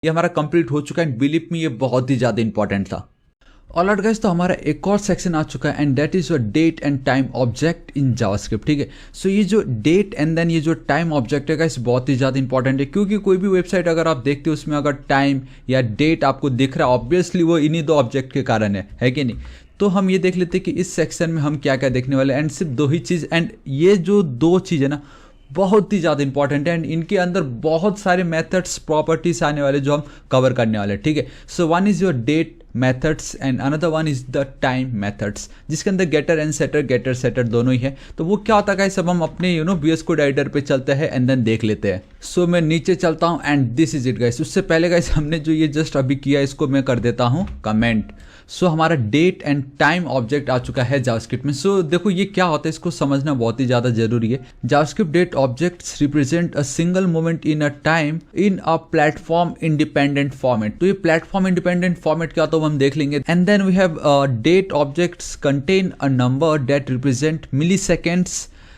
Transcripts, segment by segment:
ये हमारा कंप्लीट हो चुका है एंड बिलीव मी ये बहुत ही ज़्यादा इंपॉर्टेंट था। ऑलराइट गाइस, तो हमारा एक और सेक्शन आ चुका है and that is your date and time object in JavaScript. ठीक है, सो ये जो डेट एंड देन ये जो टाइम ऑब्जेक्ट है गाइस बहुत ही ज़्यादा इंपॉर्टेंट है, क्योंकि कोई भी वेबसाइट अगर आप देखते हो उसमें अगर टाइम या डेट आपको दिख रहा है ऑब्वियसली वो इन्हीं दो ऑब्जेक्ट के कारण है कि नहीं। तो हम ये देख लेते हैं कि इस सेक्शन में हम क्या क्या देखने वाले हैं एंड सिर्फ दो ही चीज़, एंड ये जो दो चीज़ है ना बहुत ही ज़्यादा इंपॉर्टेंट है एंड इनके अंदर बहुत सारे मेथड्स प्रॉपर्टीज आने वाले जो हम कवर करने वाले हैं। ठीक है, so one is your date methods and another one is the time methods, जिसके अंदर गेटर सेटर दोनों ही है। तो वो क्या होता है सब हम अपने VS कोड एडिटर पे चलते हैं एंड देन देख लेते हैं। सो मैं नीचे चलता हूँ and this is it guys. उससे पहले गाइस हमने जो ये जस्ट अभी किया इसको मैं कर देता हूँ कमेंट। सो हमारा डेट एंड टाइम ऑब्जेक्ट आ चुका है जावास्क्रिप्ट में। सो देखो ये क्या होता है इसको समझना बहुत ही ज़्यादा जरूरी है। JavaScript date objects represent a single moment in a time in a platform independent format. तो ये प्लेटफॉर्म इंडिपेंडेंट फॉर्मेट क्या होता है हम देख लेंगे। And then we have date objects contain a number that represent milliseconds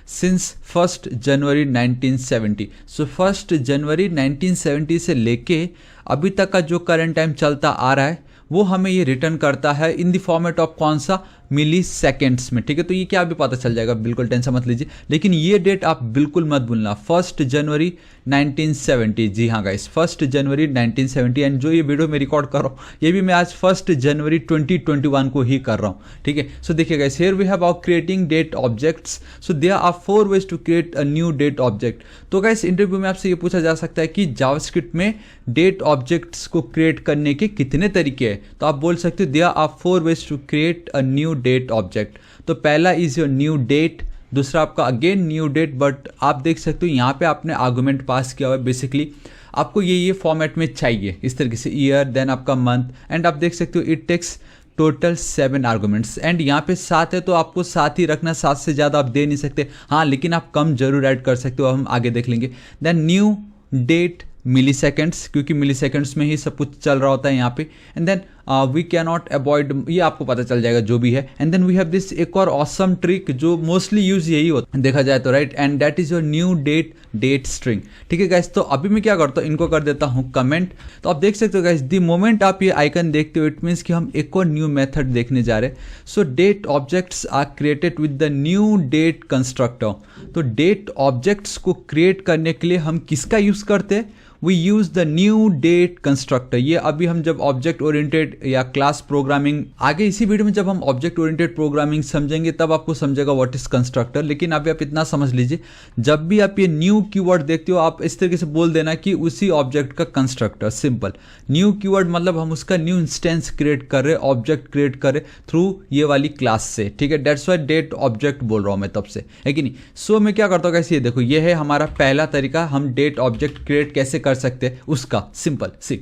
since 1 January 1970। So 1 जनवरी 1970 से लेके अभी तक का जो करंट टाइम चलता आ रहा है वो हमें ये रिटर्न करता है इन द फॉर्मेट ऑफ कौन सा, मिली सेकेंड्स में। ठीक है, तो ये क्या अभी पता चल जाएगा, बिल्कुल टेंशन मत लीजिए। लेकिन ये डेट आप बिल्कुल मत भूलना 1 जनवरी 1970। जी हाँ गाइस, 1 जनवरी 1970। एंड जो ये वीडियो में रिकॉर्ड कर रहा हूँ ये भी मैं आज 1 जनवरी 2021 को ही कर रहा हूँ। ठीक है, सो देखिए guys here we have our creating date objects. So there are 4 ways to create a new date object. तो गाइस इंटरव्यू में आपसे ये पूछा जा सकता है कि जावास्क्रिप्ट में डेट ऑब्जेक्ट्स को क्रिएट करने के कितने तरीके हैं। तो आप बोल सकते हो there are 4 ways to create a new date object. तो पहला इज योर न्यू डेट, दूसरा आपका अगेन न्यू डेट, बट आप देख सकते हो यहाँ पे आपने आर्गुमेंट पास किया हुआ है। बेसिकली आपको ये फॉर्मेट में चाहिए इस तरीके से, ईयर देन आपका मंथ, एंड आप देख सकते हो it takes total 7 arguments. And यहाँ पे 7 है तो आपको 7 ही रखना, 7 से ज़्यादा आप दे नहीं सकते। हाँ लेकिन आप कम जरूर ऐड कर सकते हो, हम आगे देख लेंगे। देन न्यू डेट मिली सेकेंड्स, क्योंकि मिली सेकेंड्स में ही सब कुछ चल रहा होता है यहाँ पे। And then we can not avoid, ये आपको पता चल जाएगा जो भी है। And then we have this एक और ऑसम ट्रिक जो मोस्टली यूज यही होता है देखा जाए तो, right, and that is your new date string. ठीक है गाइस, तो अभी मैं क्या करता हूँ इनको कर देता हूँ कमेंट। तो आप देख सकते हो गाइस द मोमेंट आप ये आइकन देखते हो इट मीन्स कि हम एक और न्यू मेथड देखने जा रहे हैं। So date objects are created with the new date constructor. तो डेट ऑब्जेक्ट्स को क्रिएट करने के लिए हम किसका यूज करते हैं, we use the new date constructor. ये अभी हम जब ऑब्जेक्ट ओरिएंटेड या क्लास प्रोग्रामिंग, आगे इसी वीडियो में जब हम ऑब्जेक्ट ओरिएंटेड प्रोग्रामिंग समझेंगे तब आपको समझेगा व्हाट इज कंस्ट्रक्टर। लेकिन अभी आप इतना समझ लीजिए, जब भी आप ये न्यू कीवर्ड देखते हो आप इस तरीके से बोल देना कि उसी ऑब्जेक्ट का कंस्ट्रक्टर। सिंपल, न्यू कीवर्ड मतलब हम उसका न्यू इंस्टेंस क्रिएट कर रहे, ऑब्जेक्ट क्रिएट कर रहे थ्रू ये वाली क्लास से। ठीक है, डेट्स वाई डेट ऑब्जेक्ट बोल रहा हूँ मैं तब से, है कि नहीं। सो मैं क्या करता हूँ गाइस, ये देखो ये है हमारा पहला तरीका हम डेट ऑब्जेक्ट क्रिएट कैसे कर सकते हैं उसका। सिंपल सी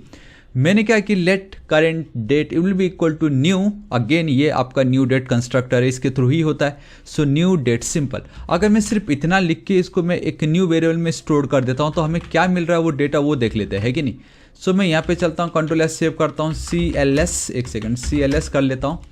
मैंने क्या कि let current date will be equal to new, again ये आपका न्यू डेट कंस्ट्रक्टर है, इसके थ्रू ही होता है। So new date simple. अगर मैं सिर्फ इतना लिख के इसको मैं एक न्यू वेरिएबल में स्टोर कर देता हूं तो हमें क्या मिल रहा है वो डेटा वो देख लेते हैं, कि नहीं। सो मैं यहाँ पे चलता हूँ, Ctrl+S सेव करता हूँ, CLS, एक सेकेंड CLS कर लेता हूँ,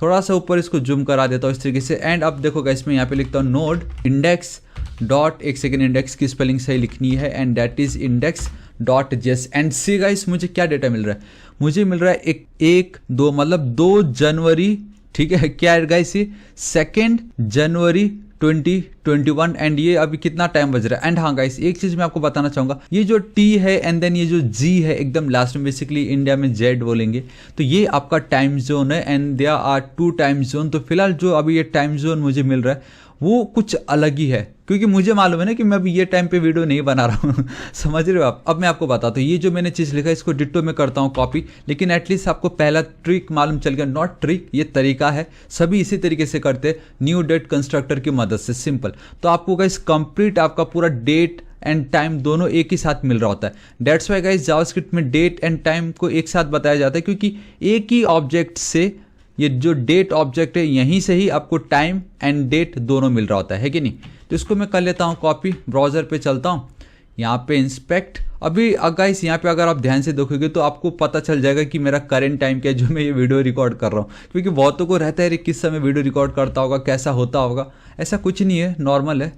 थोड़ा सा ऊपर इसको जूम करा देता हूँ इस तरीके से। एंड अब देखो गाइस मैं यहाँ पे लिखता हूँ नोड इंडेक्स डॉट, एक सेकेंड इंडेक्स की स्पेलिंग सही लिखनी है, and that is index dot जेस। एंड सी गाइस मुझे क्या डेटा मिल रहा है, मुझे मिल रहा है एक 2 मतलब 2 जनवरी। ठीक है, क्या है गाइस ये 2 जनवरी 2021। एंड ये अभी कितना टाइम बज रहा है। एंड हाँ गाइस एक चीज मैं आपको बताना चाहूंगा, ये जो टी है एंड देन ये जो जी है एकदम लास्ट में, बेसिकली इंडिया में जेड बोलेंगे, तो ये आपका टाइम जोन है and there are 2 time zone. तो फिलहाल जो अभी ये टाइम जोन मुझे मिल रहा है वो कुछ अलग ही है, क्योंकि मुझे मालूम है ना कि मैं अभी ये टाइम पे वीडियो नहीं बना रहा हूँ समझ रहे हो आप। अब मैं आपको बताता हूँ, ये जो मैंने चीज़ लिखा है इसको डिट्टो में करता हूँ कॉपी, लेकिन एटलीस्ट आपको पहला ट्रिक मालूम चल गया। नॉट ट्रिक, ये तरीका है, सभी इसी तरीके से करते हैं न्यू डेट कंस्ट्रक्टर की मदद से। सिंपल, तो आपको गाइस कंप्लीट आपका पूरा डेट एंड टाइम दोनों एक ही साथ मिल रहा होता है। डेट्स वाई गाइस जावास्क्रिप्ट में डेट एंड टाइम को एक साथ बताया जाता है, क्योंकि एक ही ऑब्जेक्ट से, ये जो डेट ऑब्जेक्ट है यहीं से ही आपको टाइम एंड डेट दोनों मिल रहा होता है कि नहीं। तो इसको मैं कर लेता हूँ कॉपी, ब्राउजर पे चलता हूँ, यहाँ पे इंस्पेक्ट। अभी गाइस यहाँ पे अगर आप ध्यान से देखोगे तो आपको पता चल जाएगा कि मेरा करंट टाइम क्या है जो मैं ये वीडियो रिकॉर्ड कर रहा हूँ, क्योंकि बहुतों को रहता है किस समय वीडियो रिकॉर्ड करता होगा, कैसा होता होगा। ऐसा कुछ नहीं है, नॉर्मल है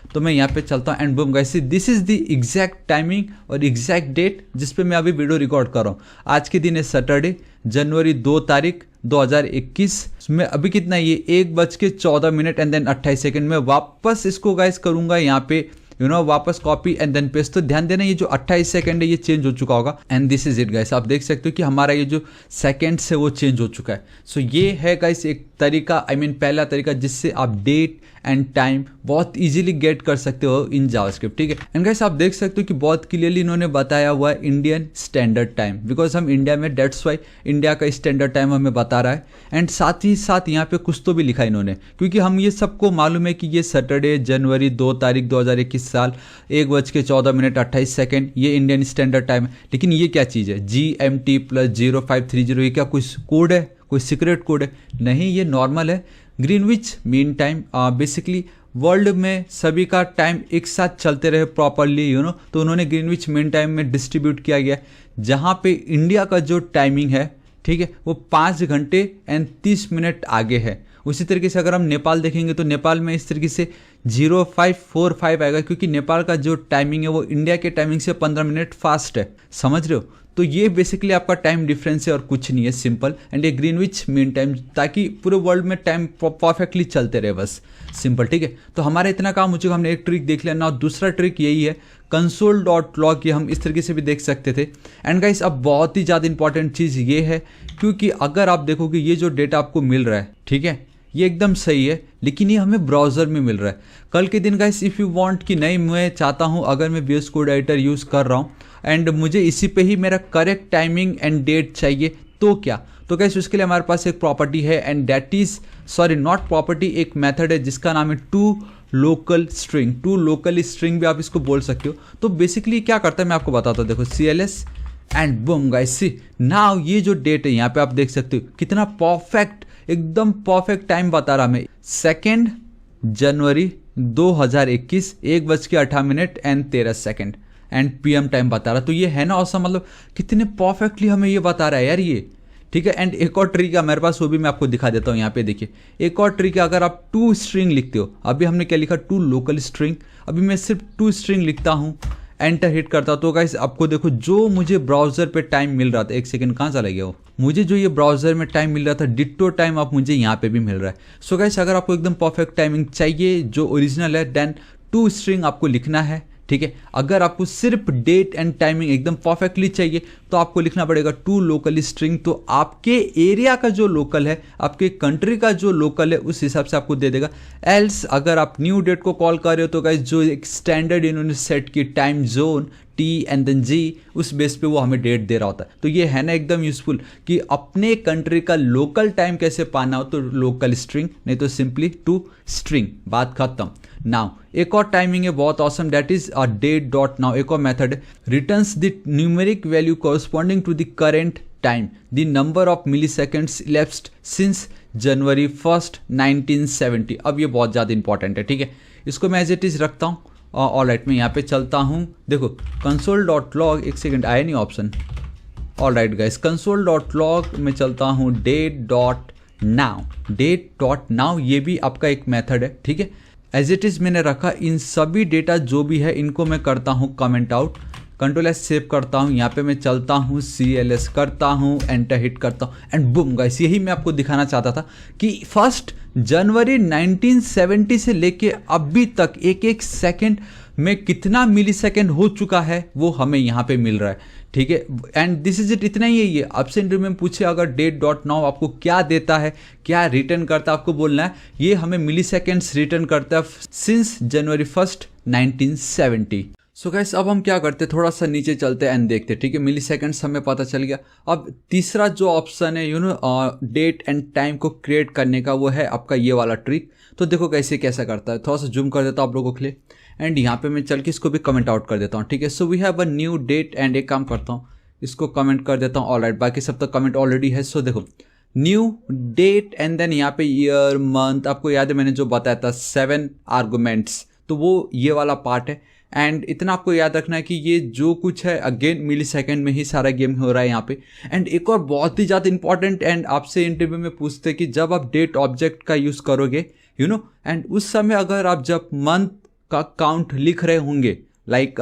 तो मैं यहाँ पे चलता हूँ and boom guys, this is the exact timing और एग्जैक्ट डेट जिस पे मैं अभी वीडियो रिकॉर्ड कर रहा हूँ। आज के दिन है सैटरडे, जनवरी 2 तारीख 2021 में। अभी कितना है ये 1:14 एंड देन 28 सेकेंड में वापस इसको गाइस करूंगा यहाँ पे वापस कॉपी एंड देन पेस्ट। तो ध्यान देना ये जो 28 सेकंड है ये चेंज हो चुका होगा and this is it guys. आप देख सकते हो कि हमारा ये जो सेकंड्स है वो चेंज हो चुका है। सो ये है गाइस एक तरीका, पहला तरीका जिससे आप डेट एंड टाइम बहुत इजीली गेट कर सकते हो इन जावास्क्रिप्ट, ठीक है। एंड गाइस आप देख सकते हो कि बहुत क्लियरली इन्होंने बताया हुआ है इंडियन स्टैंडर्ड टाइम, बिकॉज हम इंडिया में, डेट्स वाई इंडिया का स्टैंडर्ड टाइम हमें बता रहा है। एंड साथ ही साथ यहाँ पे कुछ तो भी लिखा है इन्होंने, क्योंकि हम ये सबको मालूम है कि ये सैटरडे जनवरी 2 तारीख 2021 साल 1:14 ये इंडियन स्टैंडर्ड टाइम है। लेकिन ये क्या चीज़ है, GMT + 0530, ये क्या कोई कोड है, कोई सीक्रेट कोड है? नहीं, ये नॉर्मल है Greenwich mean time. Basically world में सभी का टाइम एक साथ चलते रहे प्रॉपरली तो उन्होंने ग्रीनविच मीन टाइम में डिस्ट्रीब्यूट किया गया, जहाँ पे इंडिया का जो टाइमिंग है, ठीक है, वो 5 घंटे एंड 30 मिनट आगे है। उसी तरीके से अगर हम नेपाल देखेंगे तो नेपाल में इस तरीके से 0545 आएगा, क्योंकि नेपाल का जो टाइमिंग है वो इंडिया के टाइमिंग से 15 मिनट फास्ट है, समझ रहे हो। तो ये बेसिकली आपका टाइम डिफरेंस है और कुछ नहीं है, सिंपल। एंड ये ग्रीनविच मीन टाइम, ताकि पूरे वर्ल्ड में टाइम परफेक्टली चलते रहे, बस सिंपल, ठीक है। तो हमारा इतना काम हो चुका, हमने एक ट्रिक देख लिया ना। दूसरा ट्रिक यही है console.log, ये हम इस तरीके से भी देख सकते थे। एंड गाइस अब बहुत ही ज़्यादा इंपॉर्टेंट चीज़ ये है, क्योंकि अगर आप देखोगे ये जो डेटा आपको मिल रहा है, ठीक है, ये एकदम सही है, लेकिन ये हमें ब्राउज़र में मिल रहा है। कल के दिन गाइस इफ़ यू वांट कि नहीं, मैं चाहता हूँ अगर मैं VS कोड एडिटर यूज़ कर रहा हूँ एंड मुझे इसी पे ही मेरा करेक्ट टाइमिंग एंड डेट चाहिए, तो क्या? तो गाइस उसके लिए हमारे पास एक प्रॉपर्टी है and that is, sorry not property, एक मेथड है जिसका नाम है टू लोकल स्ट्रिंग भी आप इसको बोल सकते हो। तो बेसिकली क्या करता है मैं आपको बताता हूँ, देखो CLS and boom guys, see now ये जो डेट है यहाँ पे आप देख सकते हो कितना परफेक्ट, एकदम परफेक्ट टाइम बता रहा मैं, 2 जनवरी 2021 1:18 एंड 13 एंड PM टाइम बता रहा। तो ये है ना औसम, मतलब कितने परफेक्टली हमें ये बता रहा है यार ये, ठीक है। एंड एक और ट्रिक है मेरे पास, वो भी मैं आपको दिखा देता हूँ। यहाँ पे देखिए एक और ट्रिक है, अगर आप 2 स्ट्रिंग लिखते हो, अभी हमने क्या लिखा, 2 लोकल स्ट्रिंग, अभी मैं सिर्फ 2 स्ट्रिंग लिखता हूँ, एंटर हिट करता हूँ, तो गाइस आपको देखो जो मुझे ब्राउजर पे टाइम मिल रहा था, एक सेकंड कहाँ चला गया वो, मुझे जो ये ब्राउजर में टाइम मिल रहा था डिट्टो टाइम आप मुझे यहाँ पे भी मिल रहा है। सो गाइस अगर आपको एकदम परफेक्ट टाइमिंग चाहिए जो ओरिजिनल है, देन 2 स्ट्रिंग आपको लिखना है, ठीक है। अगर आपको सिर्फ डेट एंड टाइमिंग एकदम परफेक्टली चाहिए तो आपको लिखना पड़ेगा 2 लोकल स्ट्रिंग। तो आपके एरिया का जो लोकल है, आपके कंट्री का जो लोकल है, उस हिसाब से आपको दे देगा। एल्स अगर आप न्यू डेट को कॉल कर रहे हो तो गाइस जो एक स्टैंडर्ड इन्होंने सेट की time zone T and then G, उस बेस पे वो हमें डेट दे रहा होता है। तो ये है ना एकदम यूजफुल कि अपने कंट्री का लोकल टाइम कैसे पाना हो, तो लोकल स्ट्रिंग, नहीं तो सिंपली 2 स्ट्रिंग, बात खत्म। नाउ एक और टाइमिंग है बहुत awesome, that is a date dot now. एक और मेथड है, returns the numeric value corresponding to the current time, the number of milliseconds elapsed since January 1, 1970। अब ये बहुत ज़्यादा इंपॉर्टेंट है, ठीक है। इसको मैं एज इट इज़ रखता हूँ। ऑलराइट मैं यहाँ पे चलता हूँ, देखो console.log, एक सेकेंड आया नहीं ऑप्शन। ऑलराइट गाइस console.log में चलता हूँ, डेट डॉट नाउ, ये भी आपका एक मेथड है, ठीक है। एज इट इज़ मैंने रखा, इन सभी डेटा जो भी है इनको मैं करता हूँ कमेंट आउट, Ctrl+S सेव करता हूँ, यहाँ पे मैं चलता हूँ, CLS करता हूँ, एंटर हिट करता हूँ एंड बूम गाइस, यही मैं आपको दिखाना चाहता था कि 1 जनवरी 1970 से लेके अभी तक एक एक सेकेंड में कितना मिली सेकेंड हो चुका है वो हमें यहाँ पे मिल रहा है, ठीक है। एंड दिस इज इट, इतना ही है ये। ऑप्शन इंटरव्यू में पूछे अगर डेट डॉट नाउ आपको क्या देता है, क्या रिटर्न करता है, आपको बोलना है ये हमें मिली सेकेंड्स रिटर्न करता है सिंस जनवरी 1, 1970। सो गाइस अब हम क्या करते हैं, थोड़ा सा नीचे चलते हैं एंड देखते हैं, ठीक है। मिली सेकेंड्स हमें पता चल गया। अब तीसरा जो ऑप्शन है डेट एंड टाइम को क्रिएट करने का, वो है आपका ये वाला ट्रिक। तो देखो कैसे कैसा करता है, थोड़ा सा जूम कर देता हूँ आप लोगों के लिए एंड यहाँ पे मैं चल के इसको भी कमेंट आउट कर देता हूँ, ठीक है। So we have a new date and एक काम करता हूँ, इसको कमेंट कर देता हूँ। ऑलराइट बाकी सब तो कमेंट ऑलरेडी है। सो देखो न्यू डेट एंड देन यहाँ पे ईयर मंथ, आपको याद है मैंने जो बताया था 7 आर्गुमेंट्स, तो वो ये वाला पार्ट है। एंड इतना आपको याद रखना है कि ये जो कुछ है अगेन मिली सेकेंड में ही सारा गेम हो रहा है यहाँ पे। एंड एक और बहुत ही ज़्यादा इंपॉर्टेंट, एंड आपसे इंटरव्यू में पूछते कि जब आप डेट ऑब्जेक्ट का यूज़ करोगे एंड उस समय अगर आप जब मंथ का काउंट लिख रहे होंगे, लाइक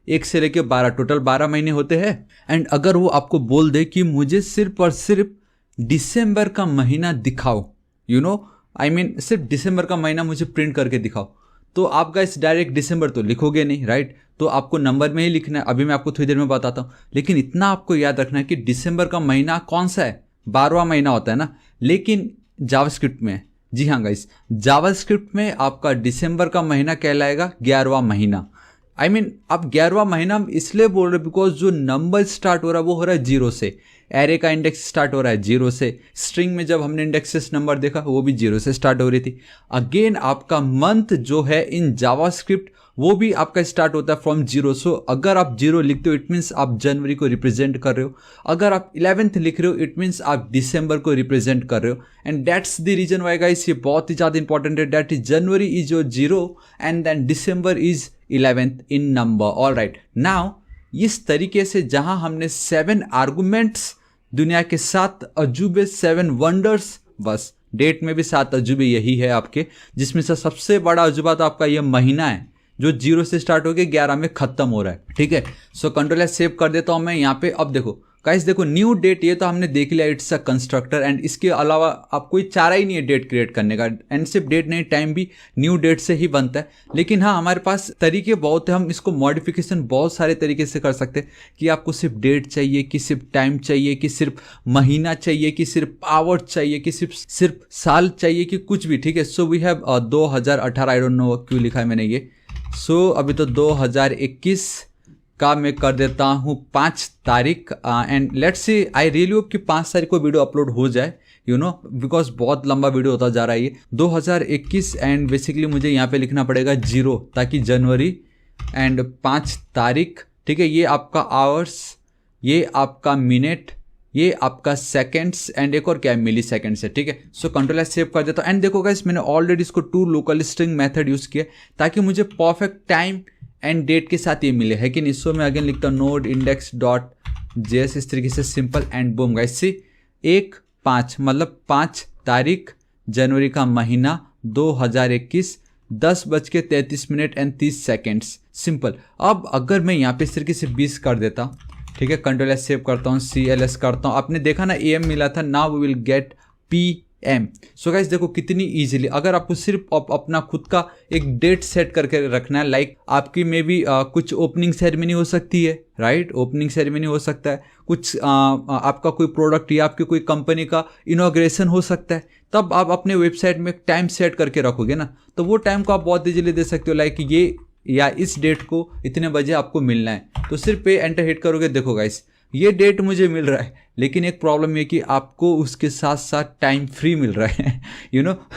1 से लेके 12, टोटल 12 महीने होते हैं, एंड अगर वो आपको बोल दे कि मुझे सिर्फ और सिर्फ दिसंबर का महीना दिखाओ, सिर्फ दिसंबर का महीना मुझे प्रिंट करके दिखाओ, तो आप गाइस डायरेक्ट दिसंबर तो लिखोगे नहीं, राइट? तो आपको नंबर में ही लिखना है। अभी मैं आपको थोड़ी देर में बताता हूँ, लेकिन इतना आपको याद रखना है कि दिसंबर का महीना कौन सा है, 12वां महीना होता है ना। लेकिन जावास्क्रिप्ट में, जी हाँ गाइस, जावास्क्रिप्ट में आपका दिसंबर का महीना कहलाएगा 11वां महीना। आप 11वां महीना हम इसलिए बोल रहे बिकॉज जो नंबर स्टार्ट हो रहा है वो हो रहा है 0 से। एरे का इंडेक्स स्टार्ट हो रहा है 0 से। स्ट्रिंग में जब हमने इंडेक्सेस नंबर देखा वो भी 0 से स्टार्ट हो रही थी। अगेन आपका मंथ जो है इन जावास्क्रिप्ट वो भी आपका स्टार्ट होता है फ्रॉम 0। सो अगर आप 0 लिखते हो इट मीन्स आप जनवरी को रिप्रेजेंट कर रहे हो। अगर आप 11th लिख रहे हो इट मीन्स आप दिसंबर को रिप्रेजेंट कर रहे हो। And that's the reason why guys ये बहुत ही ज़्यादा इंपॉर्टेंट है, that is January is your 0 and then December is 11th in number. All right, now इस तरीके से जहां हमने 7 आर्गुमेंट्स दुनिया के 7 अजूबे, 7 वंडर्स, बस डेट में भी 7 अजूबे यही है आपके, जिसमें से सबसे बड़ा अजूबा तो आपका ये महीना है जो 0 से स्टार्ट होकर 11 में खत्म हो रहा है। ठीक है, सो कंट्रोल एस सेव कर देता हूं मैं यहाँ पे। अब देखो गाइस, देखो न्यू डेट ये तो हमने देख लिया, इट्स अ कंस्ट्रक्टर एंड इसके अलावा आप कोई चारा ही नहीं है डेट क्रिएट करने का। एंड सिर्फ डेट नहीं, टाइम भी न्यू डेट से ही बनता है। लेकिन हाँ, हमारे पास तरीके बहुत है, हम इसको मॉडिफिकेशन बहुत सारे तरीके से कर सकते हैं कि आपको सिर्फ डेट चाहिए कि सिर्फ टाइम चाहिए कि सिर्फ महीना चाहिए कि सिर्फ आवर चाहिए कि सिर्फ साल चाहिए कि कुछ भी। ठीक है, so we have 2018, I don't know क्यों लिखा है मैंने ये। सो अभी तो 2021 का मैं कर देता हूँ 5 तारीख and let's see, I really hope कि 5 तारीख को वीडियो अपलोड हो जाए, बिकॉज बहुत लंबा वीडियो होता जा रहा है ये 2021। एंड बेसिकली मुझे यहाँ पे लिखना पड़ेगा 0 ताकि जनवरी एंड 5 तारीख। ठीक है, ये आपका आवर्स, ये आपका मिनट, ये आपका सेकेंड्स एंड एक और क्या है, मिली सेकेंड्स है। ठीक है, सो कंट्रोल एस सेव कर देता हूँ। एंड देखो गाइस, मैंने ऑलरेडी इसको 2 लोकल स्ट्रिंग मेथड यूज़ किया ताकि मुझे परफेक्ट टाइम एंड डेट के साथ ये मिले है कि नहीं। सो मैं अगेन लिखता हूँ नोड इंडेक्स डॉट जेएस, इस तरीके से सिंपल एंड बूम गाइस। सी 1-5 मतलब 5 तारीख जनवरी का महीना 2021 10:33 एंड 30 सेकेंड्स, सिंपल। अब अगर मैं यहाँ पे इस तरीके से 20 कर देता हूँ, ठीक है, कंट्रोल एस सेव करता हूँ, CLS करता हूँ, आपने देखा ना AM मिला था, now we will get PM। So guys देखो कितनी इजीली, अगर आपको सिर्फ अपना खुद का एक डेट सेट करके रखना है, लाइक आपकी मे बी कुछ ओपनिंग सेरेमनी हो सकती है, राइट? ओपनिंग सेरेमनी हो सकता है, कुछ आपका कोई प्रोडक्ट या आपकी कोई कंपनी का इनॉग्रेशन हो सकता है, तब आप अपने वेबसाइट में टाइम सेट करके रखोगे ना, तो वो टाइम को आप बहुत इजीली दे सकते हो, लाइक ये या इस डेट को इतने बजे आपको मिलना है, तो सिर्फ पे एंटर हिट करोगे। देखो गाइस, ये डेट मुझे मिल रहा है, लेकिन एक प्रॉब्लम ये कि आपको उसके साथ साथ टाइम फ्री मिल रहा है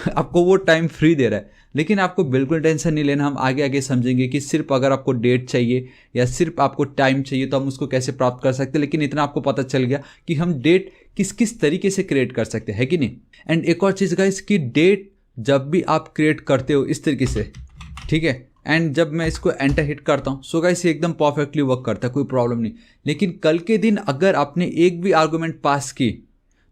आपको वो टाइम फ्री दे रहा है। लेकिन आपको बिल्कुल टेंशन नहीं लेना, हम आगे आगे समझेंगे कि सिर्फ अगर आपको डेट चाहिए या सिर्फ आपको टाइम चाहिए तो हम उसको कैसे प्राप्त कर सकते हैं। लेकिन इतना आपको पता चल गया कि हम डेट किस किस तरीके से क्रिएट कर सकते हैं कि नहीं। एंड एक और चीज़ गाइस कि डेट जब भी आप क्रिएट करते हो इस तरीके से, ठीक है, एंड जब मैं इसको एंटर हिट करता हूँ, सो गाइस ये एकदम परफेक्टली वर्क करता है, कोई प्रॉब्लम नहीं। लेकिन कल के दिन अगर आपने एक भी आर्गुमेंट पास की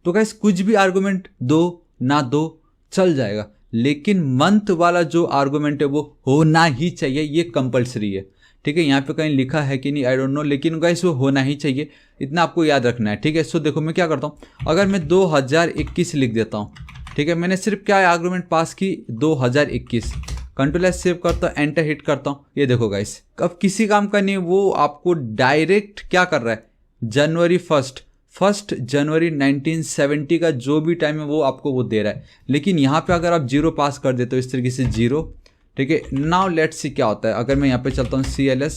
तो गाइस कुछ भी आर्गुमेंट दो ना दो चल जाएगा, लेकिन मंथ वाला जो आर्गुमेंट है वो होना ही चाहिए, ये कंपलसरी है। ठीक है, यहाँ पे कहीं लिखा है कि नहीं आई डोंट नो, लेकिन गाइस वो होना ही चाहिए, इतना आपको याद रखना है। ठीक है, सो देखो मैं क्या करता हूँ, अगर मैं 2021 लिख देता हूँ, ठीक है, मैंने सिर्फ क्या आर्गुमेंट पास की 2021, कंट्रोल एस सेव करता हूँ, एंटर हिट करता हूँ, ये देखो गाइस अब किसी काम का नहीं, वो आपको डायरेक्ट क्या कर रहा है, जनवरी 1 जनवरी 1970 का जो भी टाइम है वो आपको वो दे रहा है। लेकिन यहाँ पे अगर आप 0 पास कर देते हो इस तरीके से 0, ठीक है, नाउ लेट्स सी क्या होता है। अगर मैं यहाँ पे चलता हूँ CLS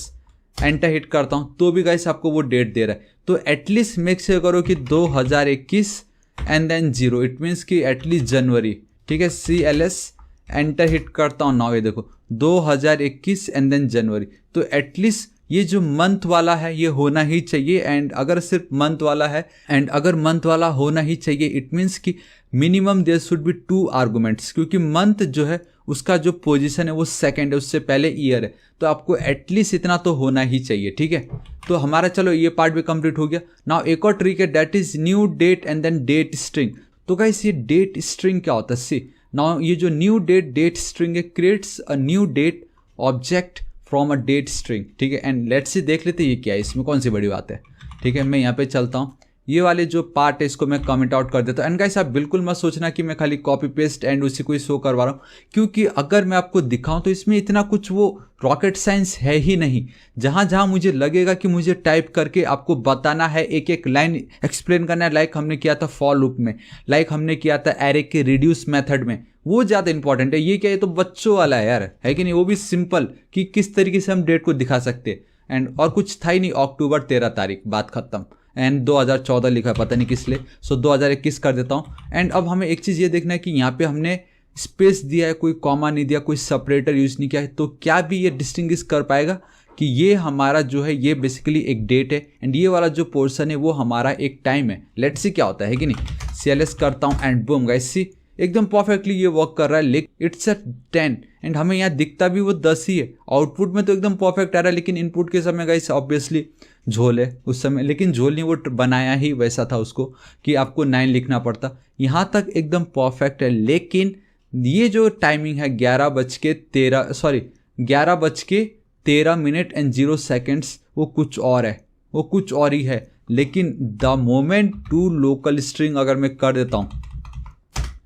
एंटर हिट करता हूँ तो भी गाइस आपको वो डेट दे रहा है। तो एटलीस्ट मेक श्योर करो कि 2021 एंड देन 0, इट मीन्स कि एटलीस्ट जनवरी। ठीक है, CLS एंटर हिट करता हूँ, नाउ ये देखो 2021 एंड देन जनवरी, तो एटलीस्ट ये जो मंथ वाला है ये होना ही चाहिए। एंड अगर सिर्फ मंथ वाला है एंड अगर मंथ वाला होना ही चाहिए, इट मीन्स कि minimum there should be 2 arguments, क्योंकि मंथ जो है उसका जो पोजीशन है वो सेकंड है, उससे पहले ईयर है, तो आपको एटलीस्ट इतना तो होना ही चाहिए। ठीक है, तो हमारा चलो ये पार्ट भी कंप्लीट हो गया। नाउ एक और ट्रिक है, that is new date and then date string. तो गाइस ये डेट स्ट्रिंग क्या होता है? सी नाउ ये जो न्यू डेट स्ट्रिंग है creates a new date object from a date string. ठीक है, एंड लेट्स सी देख लेते ये क्या है, इसमें कौन सी बड़ी बात है। ठीक है, मैं यहाँ पे चलता हूँ, ये वाले जो पार्ट है इसको मैं कमेंट आउट कर देता हूँ। एंड गाइस आप बिल्कुल मत सोचना कि मैं खाली कॉपी पेस्ट एंड उसी को ही शो करवा रहा हूँ, क्योंकि अगर मैं आपको दिखाऊं तो इसमें इतना कुछ वो रॉकेट साइंस है ही नहीं। जहाँ जहाँ मुझे लगेगा कि मुझे टाइप करके आपको बताना है, एक एक लाइन एक्सप्लेन करना है, लाइक हमने किया था फॉर लूप में, लाइक हमने किया था एरे के रिड्यूस मेथड में, वो ज़्यादा इंपॉर्टेंट है। ये क्या है, तो बच्चों वाला है यार, है कि नहीं, वो भी सिंपल कि किस तरीके से हम डेट को दिखा सकते हैं। एंड और कुछ था ही नहीं, अक्टूबर 13 तारीख, बात खत्म। एंड 2014 लिखा है, पता नहीं किस लिए, सो 2021 कर देता हूँ। एंड अब हमें एक चीज़ ये देखना है कि यहाँ पे हमने स्पेस दिया है, कोई कॉमा नहीं दिया, कोई सेपरेटर यूज़ नहीं किया है, तो क्या भी ये डिस्टिंग्विश कर पाएगा कि ये हमारा जो है ये बेसिकली एक डेट है एंड ये वाला जो पोर्शन है वो हमारा एक टाइम है। लेट्स सी क्या होता है कि नहीं। CLS करता हूँ एंड बूम गाइस, सी एकदम परफेक्टली ये वर्क कर रहा है, लेकिन इट्स अ 10 एंड हमें यहाँ दिखता भी वो 10 ही है। आउटपुट में तो एकदम परफेक्ट आ रहा है, लेकिन इनपुट के समय गाइस ऑब्वियसली झोल है उस समय, लेकिन झोल नहीं, वो बनाया ही वैसा था उसको कि आपको 9 लिखना पड़ता। यहाँ तक एकदम परफेक्ट है, लेकिन ये जो टाइमिंग है 11:13 एंड 0 सेकेंड्स, वो कुछ और है, वो कुछ और ही है। लेकिन the moment to local string अगर मैं कर देता हूँ,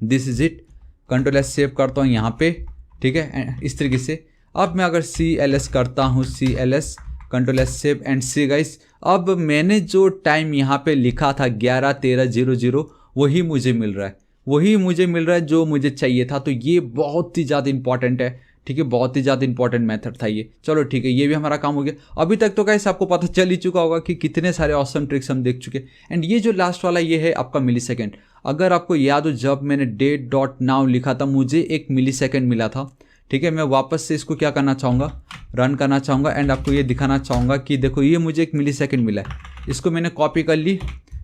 this is it, control S save करता हूँ यहाँ पे। ठीक है, इस तरीके से अब मैं अगर CLS करता हूँ, CLS control S save and see guys, अब मैंने जो टाइम यहाँ पे लिखा था 11:13:00 वही मुझे मिल रहा है, वही मुझे मिल रहा है जो मुझे चाहिए था। तो ये बहुत ही ज़्यादा इंपॉर्टेंट है। ठीक है, बहुत ही ज़्यादा इंपॉर्टेंट मेथड था ये। चलो ठीक है, ये भी हमारा काम हो गया। अभी तक तो गाइस आपको पता चल ही चुका होगा कि कितने सारे ऑसम ट्रिक्स हम देख चुके। एंड ये जो लास्ट वाला ये है आपका मिलीसेकंड। अगर आपको याद हो, जब मैंने date.now लिखा था मुझे 1 मिलीसेकंड मिला था। ठीक है, मैं वापस से इसको क्या करना चाहूँगा, रन करना चाहूँगा एंड आपको ये दिखाना चाहूँगा कि देखो ये मुझे 1 मिलीसेकंड मिला है। इसको मैंने कॉपी कर ली।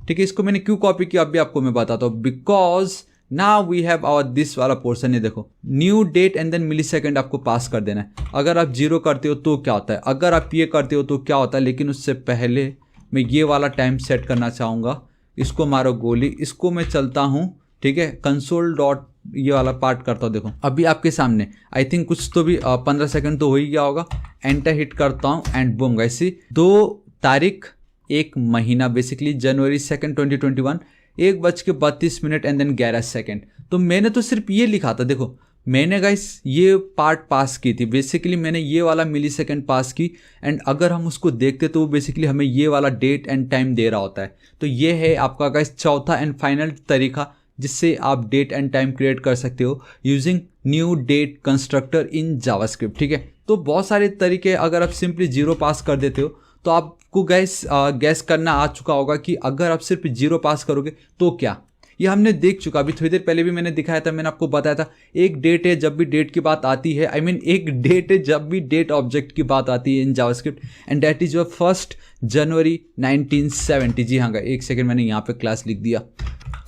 ठीक है, इसको मैंने क्यों कॉपी किया अभी आपको मैं बताता हूँ, because now we have our this वाला पोर्शन है। देखो new date and then millisecond आपको पास कर देना है। अगर आप 0 करते हो तो क्या होता है, अगर आप ये करते हो तो क्या होता है, लेकिन उससे पहले मैं ये वाला टाइम सेट करना चाहूँगा। इसको मारो गोली, इसको मैं चलता हूँ। ठीक है, कंसोल डॉट ये वाला पार्ट करता हूँ। देखो अभी आपके सामने आई थिंक कुछ तो भी 15 सेकंड तो हो ही गया होगा। एंटर हिट करता हूँ एंड बूम गाइस, 2 तारीख 1 महीना, बेसिकली जनवरी 2 2021, 1:32 एंड देन 11 सेकेंड। तो मैंने तो सिर्फ ये लिखा था। देखो मैंने गाइस ये पार्ट पास की थी, बेसिकली मैंने ये वाला मिलीसेकंड पास की। एंड अगर हम उसको देखते तो वो बेसिकली हमें ये वाला डेट एंड टाइम दे रहा होता है। तो ये है आपका गाइस चौथा एंड फाइनल तरीका जिससे आप डेट एंड टाइम क्रिएट कर सकते हो using new date constructor in JavaScript. ठीक है, तो बहुत सारे तरीके, अगर आप सिंपली 0 पास कर देते हो तो आपको गैस करना आ चुका होगा कि अगर आप सिर्फ 0 पास करोगे तो क्या। ये हमने देख चुका, अभी थोड़ी देर पहले भी मैंने दिखाया था, मैंने आपको बताया था एक डेट है जब भी डेट की बात आती है, एक डेट है जब भी डेट ऑब्जेक्ट की बात आती है in JavaScript, and that is your 1 जनवरी 1970। जी हाँ, एक सेकेंड मैंने यहाँ पे क्लास लिख दिया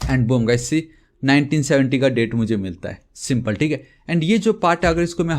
एंड बूम गाइस, 1970 का डेट मुझे मिलता है, सिंपल। ठीक है, एंड ये जो पार्ट है अगर इसको मैं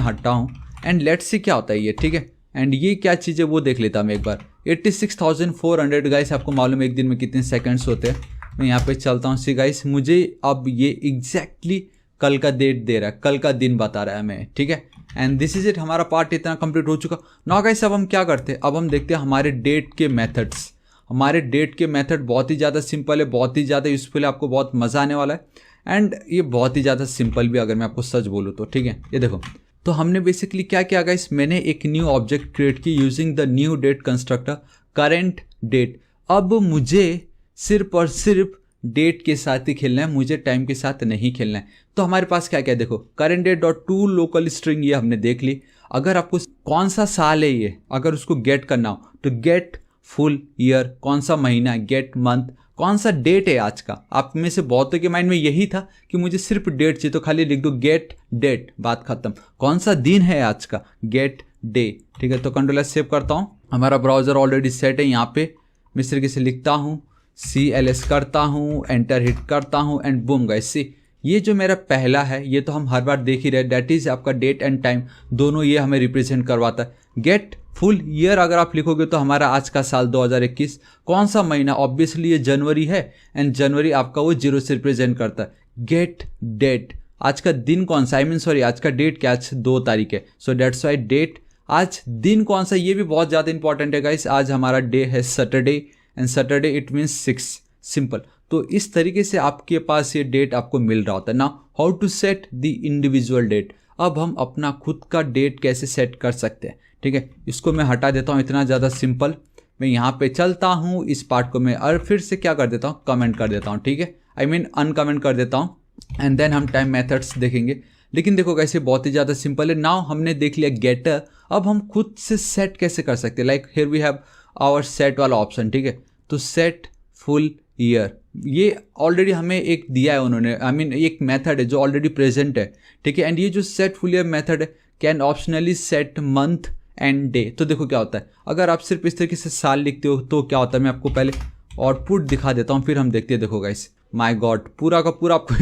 हटाऊँ एंड लेट्स सी क्या होता है ये। ठीक है, एंड ये क्या चीज़ है वो देख लेता हूँ एक बार। 86,400 गाइस, आपको मालूम है एक दिन में कितने सेकंड्स होते हैं। मैं यहाँ पे चलता हूँ, सी गाइस मुझे अब ये एग्जैक्टली कल का डेट दे रहा है, कल का दिन बता रहा है हमें। ठीक है, एंड दिस इज इट, हमारा पार्ट इतना कंप्लीट हो चुका। नाउ गाइस अब हम क्या करते हैं, अब हम देखते हैं हमारे डेट के मेथड्स। हमारे डेट के मेथड बहुत ही ज़्यादा सिंपल है, बहुत ही ज़्यादा यूजफुल है, आपको बहुत मज़ा आने वाला है। एंड ये बहुत ही ज़्यादा सिंपल भी, अगर मैं आपको सच बोलूँ तो। ठीक है, ये देखो, तो हमने बेसिकली क्या किया गाइस, मैंने एक न्यू ऑब्जेक्ट क्रिएट की using the new date constructor current date. अब मुझे सिर्फ और सिर्फ डेट के साथ ही खेलना है, मुझे टाइम के साथ नहीं खेलना है। तो हमारे पास क्या क्या है, देखो current date dot to local string, ये हमने देख ली। अगर आपको कौन सा साल है ये, अगर उसको गेट करना हो तो गेट फुल ईयर, कौन सा महीना है गेट मंथ, कौन सा डेट है आज का। आप में से बहुतों के माइंड में यही था कि मुझे सिर्फ डेट चाहिए, तो खाली लिख दो गेट डेट, बात खत्म। कौन सा दिन है आज का, गेट डे। ठीक है। तो कंट्रोल एस सेव करता हूँ, हमारा ब्राउज़र ऑलरेडी सेट है। यहाँ पे मैं इस तरीके से लिखता हूँ, CLS करता हूँ, एंटर हिट करता हूँ एंड बूम गाइस सी ये जो मेरा पहला है ये तो हम हर बार देख ही रहे, दैट इज़ आपका डेट एंड टाइम, दोनों ये हमें रिप्रेजेंट करवाता है। गेट फुल ईयर अगर आप लिखोगे तो हमारा आज का साल 2021 कौन सा महीना, ऑब्वियसली ये जनवरी है एंड जनवरी आपका वो 0 से रिप्रेजेंट करता है। गेट डेट, आज का दिन कौन सा, आज का डेट क्या, आज 2 तारीख है, सो डेट्स वाई डेट। आज दिन कौन सा, ये भी बहुत ज़्यादा इंपॉर्टेंट है गाइस, आज हमारा डे है Saturday and Saturday it means 6, simple. तो इस तरीके से आपके पास ये डेट आपको मिल रहा होता है। Now how to set the individual date, अब हम अपना खुद का डेट कैसे सेट कर सकते हैं, ठीक है। इसको मैं हटा देता हूँ, इतना ज़्यादा सिंपल। मैं यहाँ पे चलता हूँ, इस पार्ट को मैं और फिर से क्या कर देता हूँ, कमेंट कर देता हूँ, ठीक है, आई मीन अनकमेंट कर देता हूँ एंड देन हम टाइम मेथड्स देखेंगे। लेकिन देखो कैसे बहुत ही ज़्यादा सिंपल है। नाउ हमने देख लिया गेटर, अब हम खुद से सेट कैसे कर सकते हैं, like here we have our set वाला ऑप्शन, ठीक है। तो सेट फुल ईयर, ये ऑलरेडी हमें एक दिया है उन्होंने, आई मीन एक मेथड है जो ऑलरेडी प्रेजेंट है, ठीक है। एंड ये जो सेट फुल ईयर मेथड है can optionally set month and day. तो देखो क्या होता है, अगर आप सिर्फ इस तरीके से साल लिखते हो तो क्या होता है, मैं आपको पहले आउटपुट दिखा देता हूँ फिर हम देखते हैं। देखो गाइस, माय गॉड, पूरा का पूरा आपको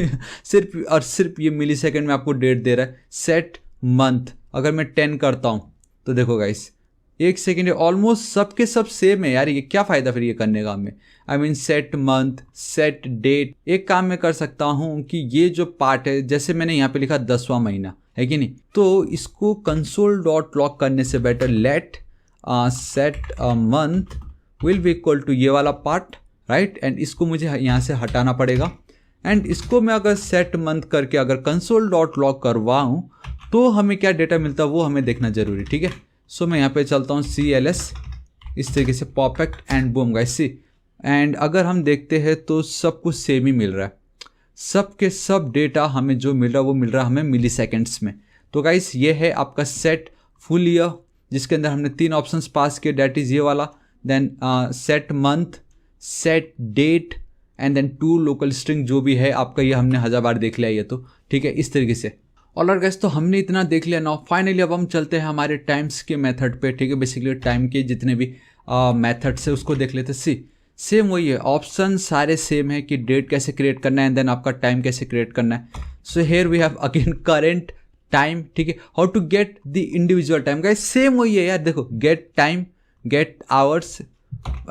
सिर्फ और सिर्फ ये मिली सेकेंड में आपको डेट दे रहा है। सेट मंथ अगर मैं 10 करता हूँ तो देखो गाइस 1 सेकेंड, ऑलमोस्ट सबके सब सेम है यार, ये क्या फ़ायदा फिर ये करने का हमें। I mean set month, set date. एक काम मैं कर सकता हूँ कि ये जो पार्ट है, जैसे मैंने यहाँ पे लिखा 10वां महीना है कि नहीं, तो इसको console.log करने से better let set month will be equal to ये वाला पार्ट, राइट। एंड इसको मुझे यहाँ से हटाना पड़ेगा एंड इसको मैं अगर सेट मंथ करके अगर console.log करवाऊँ तो हमें क्या डेटा मिलता है वो हमें देखना जरूरी, ठीक है। सो मैं यहाँ पे चलता हूँ CLS, इस तरीके से perfect and boom guys see. एंड अगर हम देखते हैं तो सब कुछ सेम ही मिल रहा है, सब के सब डेटा हमें जो मिल रहा है वो मिल रहा है हमें मिली सेकेंड्स में। तो गाइस ये है आपका सेट फुल ईयर, जिसके अंदर हमने 3 ऑप्शंस पास किए, डेट इज़ ये वाला, then set month, set date and then 2 local string जो भी है आपका, ये हमने 1000 बार देख लिया ये तो, ठीक है, इस तरीके से। ऑलराइट गाइस, तो हमने इतना देख लिया। नाउ फाइनली अब हम चलते हैं हमारे टाइम्स के मेथड पे, ठीक है। बेसिकली टाइम के जितने भी मेथड्स है उसको देख लेते हैं। सेम वही है, ऑप्शन सारे सेम है कि डेट कैसे क्रिएट करना है एंड देन आपका टाइम कैसे क्रिएट करना है। So here we have again current time, ठीक है। How to get the individual time guys, same वही है यार, देखो गेट टाइम, गेट आवर्स,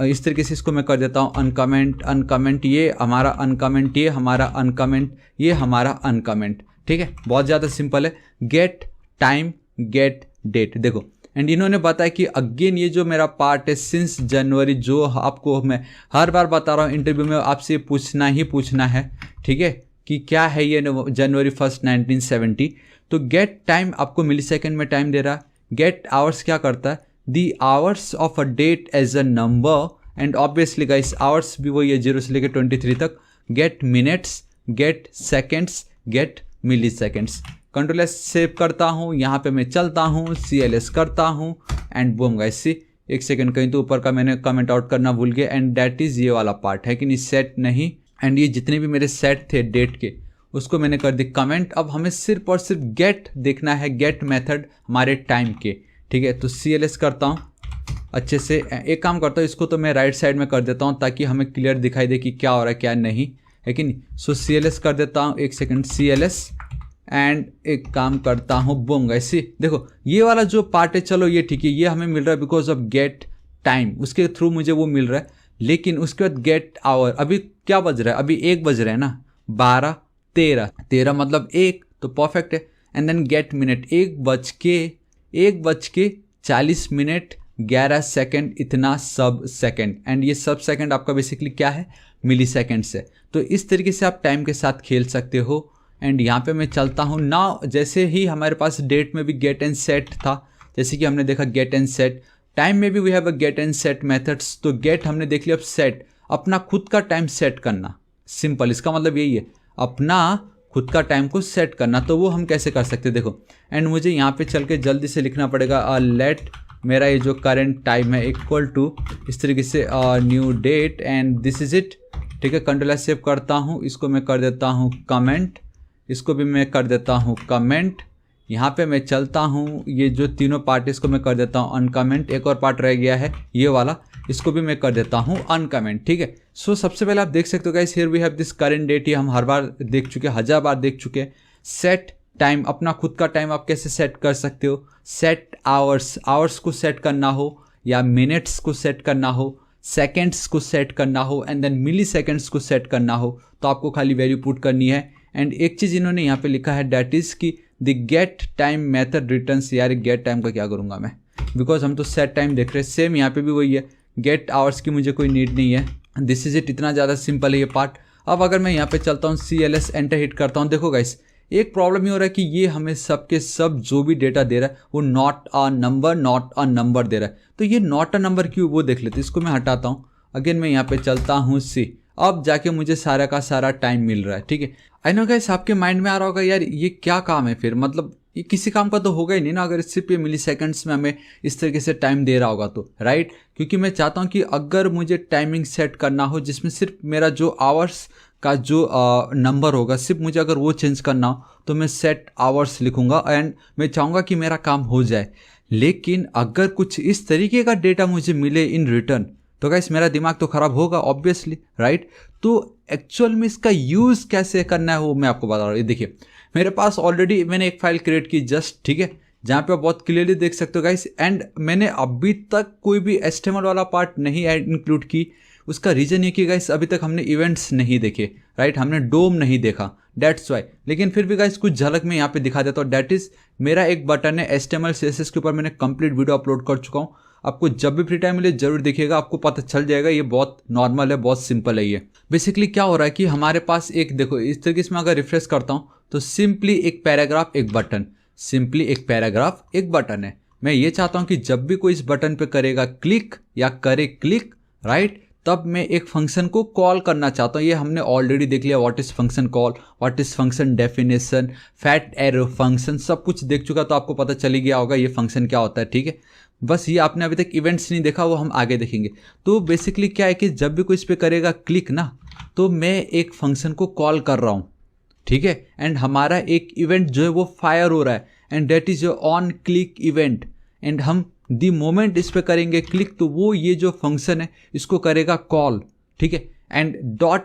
इस तरीके से इसको मैं कर देता हूँ अनकमेंट, अनकमेंट ये हमारा अनकमेंट, ये हमारा अनकमेंट, ये हमारा अनकमेंट, ठीक है। बहुत ज़्यादा सिंपल है, गेट टाइम, गेट डेट। देखो एंड इन्होंने बताया कि अगेन ये जो मेरा पार्ट है सिंस जनवरी, जो आपको मैं हर बार बता रहा हूँ इंटरव्यू में आपसे पूछना ही पूछना है, ठीक है, कि क्या है ये जनवरी 1 1970। तो गेट टाइम आपको मिली सेकेंड में टाइम दे रहा है। गेट आवर्स क्या करता है, the hours of a date as a number and obviously guys hours भी वही है 0 से लेकर 23 तक। Get minutes, get seconds, get milliseconds. Control S save करता हूँ, यहाँ पे मैं चलता हूँ, CLS करता हूँ and boom guys see. 1 second, कहीं तो ऊपर का मैंने कमेंट आउट करना भूल गया एंड दैट इज़ ये वाला पार्ट है कि नहीं, सेट नहीं। एंड ये जितने भी मेरे सेट थे डेट के उसको मैंने कर दी कमेंट। अब हमें सिर्फ और सिर्फ गेट देखना है, गेट मेथड हमारे टाइम के, ठीक है। तो CLS करता हूँ अच्छे से। एक काम करता हूँ, इसको तो मैं राइट साइड में कर देता हूँ ताकि हमें क्लियर दिखाई दे कि क्या हो रहा है क्या नहीं, है कि नहीं। सो CLS कर देता हूँ, 1 सेकेंड CLS एंड एक काम करता हूँ बूम गाइस सी। देखो ये वाला जो पार्ट है चलो ये ठीक है, ये हमें मिल रहा है बिकॉज ऑफ गेट टाइम, उसके थ्रू मुझे वो मिल रहा है। लेकिन उसके बाद गेट आवर, अभी क्या बज रहा है, अभी 1 बज रहा है ना, 12 13 मतलब 1, तो परफेक्ट है। एंड देन गेट मिनट, 1 बज के 40 मिनट 11 सेकेंड, इतना सब सेकेंड। एंड ये सब सेकेंड आपका बेसिकली क्या है, मिली सेकेंड्स है। तो इस तरीके से आप टाइम के साथ खेल सकते हो। एंड यहाँ पे मैं चलता हूँ ना, जैसे ही हमारे पास डेट में भी गेट एंड सेट था, जैसे कि हमने देखा गेट एंड सेट, टाइम में भी we have a get and set methods. तो गेट हमने देख लिया, अब सेट अपना खुद का टाइम सेट करना, सिंपल, इसका मतलब यही है अपना खुद का टाइम को सेट करना। तो वो हम कैसे कर सकते हैं देखो। एंड मुझे यहाँ पे चल के जल्दी से लिखना पड़ेगा लेट मेरा ये जो करेंट टाइम है इक्वल टू इस तरीके से new date and this is it, ठीक है। कंट्रोल एस सेव करता हूँ, इसको मैं कर देता हूँ कमेंट, इसको भी मैं कर देता हूँ कमेंट, यहाँ पे मैं चलता हूँ, ये जो तीनों पार्ट इसको मैं कर देता हूँ अनकमेंट। एक और पार्ट रह गया है ये वाला, इसको भी मैं कर देता हूँ अनकमेंट, ठीक है। सो सबसे पहले आप देख सकते हो guys, here we have this current date, ये हम हर बार देख चुके हैं, 1000 बार देख चुके हैं। सेट टाइम, अपना खुद का टाइम आप कैसे सेट कर सकते हो। सेट आवर्स, आवर्स को सेट करना हो या मिनट्स को सेट करना हो, सेकेंड्स को सेट करना हो एंड देन मिली सेकेंड्स को सेट करना हो, तो आपको खाली वैल्यू पुट करनी है। एंड एक चीज़ इन्होंने यहाँ पे लिखा है दैट इज़ कि the get time method returns. यार गेट टाइम का क्या करूँगा मैं, बिकॉज हम तो सेट टाइम देख रहे हैं। सेम यहाँ पे भी वही है, गेट आवर्स की मुझे कोई नीड नहीं है। दिस इज इट, इतना ज़्यादा सिंपल है ये पार्ट। अब अगर मैं यहाँ पे चलता हूँ CLS एंटर हिट करता हूँ, देखो गाइस एक प्रॉब्लम ये हो रहा है कि ये हमें सब के सब जो भी डेटा दे रहा है वो नॉट अ नंबर दे रहा है। तो ये नॉट अ नंबर क्यों, वो देख लेते, इसको मैं हटाता हूँ। अगेन मैं यहाँ पे चलता हूँ C, अब जाके मुझे सारा का सारा टाइम मिल रहा है, ठीक है। आई नो गाइस आपके माइंड में आ रहा होगा यार ये क्या काम है फिर, मतलब ये किसी काम का तो होगा ही नहीं ना अगर सिर्फ ये मिली सेकेंड्स में हमें इस तरीके से टाइम दे रहा होगा तो, राइट। क्योंकि मैं चाहता हूँ कि अगर मुझे टाइमिंग सेट करना हो जिसमें सिर्फ मेरा जो आवर्स का जो नंबर होगा सिर्फ मुझे अगर वो चेंज करना हो तो मैं सेट आवर्स लिखूंगा एंड मैं चाहूँगा कि मेरा काम हो जाए। लेकिन अगर कुछ इस तरीके का डेटा मुझे मिले इन रिटर्न तो गाइस मेरा दिमाग तो खराब होगा ऑब्वियसली, राइट। तो एक्चुअल में इसका यूज़ कैसे करना है वो मैं आपको बता रहा हूँ। ये देखिए मेरे पास ऑलरेडी मैंने एक फाइल क्रिएट की जस्ट, ठीक है, जहाँ पे आप बहुत क्लियरली देख सकते हो गाइस। एंड मैंने अभी तक कोई भी HTML वाला पार्ट नहीं इंक्लूड की। उसका रीज़न ये कि गाइस अभी तक हमने इवेंट्स नहीं देखे, राइट, हमने डोम नहीं देखा, दैट्स वाई। लेकिन फिर भी गाइस कुछ झलक में यहाँ पे दिखा देता हूँ। दैट इज़ मेरा एक बटन है HTML CSS के ऊपर, मैंने कंप्लीट वीडियो अपलोड कर चुका हूँ। आपको जब भी फ्री टाइम मिले जरूर देखिएगा, आपको पता चल जाएगा। ये बहुत नॉर्मल है, बहुत सिंपल है। ये बेसिकली क्या हो रहा है कि हमारे पास एक, देखो इस तरीके से मैं अगर रिफ्रेश करता हूँ तो सिंपली एक पैराग्राफ एक बटन, सिंपली एक पैराग्राफ एक बटन है। मैं ये चाहता हूँ कि जब भी कोई इस बटन पे करेगा क्लिक या करे क्लिक, राइट, तब मैं एक फंक्शन को कॉल करना चाहता हूँ। ये हमने ऑलरेडी देख लिया, what is function call, what is function definition, fat arrow function, सब कुछ देख चुका तो आपको पता चली गया होगा ये फंक्शन क्या होता है, ठीक है। बस ये आपने अभी तक इवेंट्स नहीं देखा, वो हम आगे देखेंगे। तो बेसिकली क्या है कि जब भी कोई इस पर करेगा क्लिक ना, तो मैं एक फंक्शन को कॉल कर रहा हूँ, ठीक है। एंड हमारा एक इवेंट जो है वो फायर हो रहा है and that is your on click event. And हम दी मोमेंट इस पर करेंगे क्लिक तो वो ये जो फंक्शन है इसको करेगा कॉल, ठीक है। एंड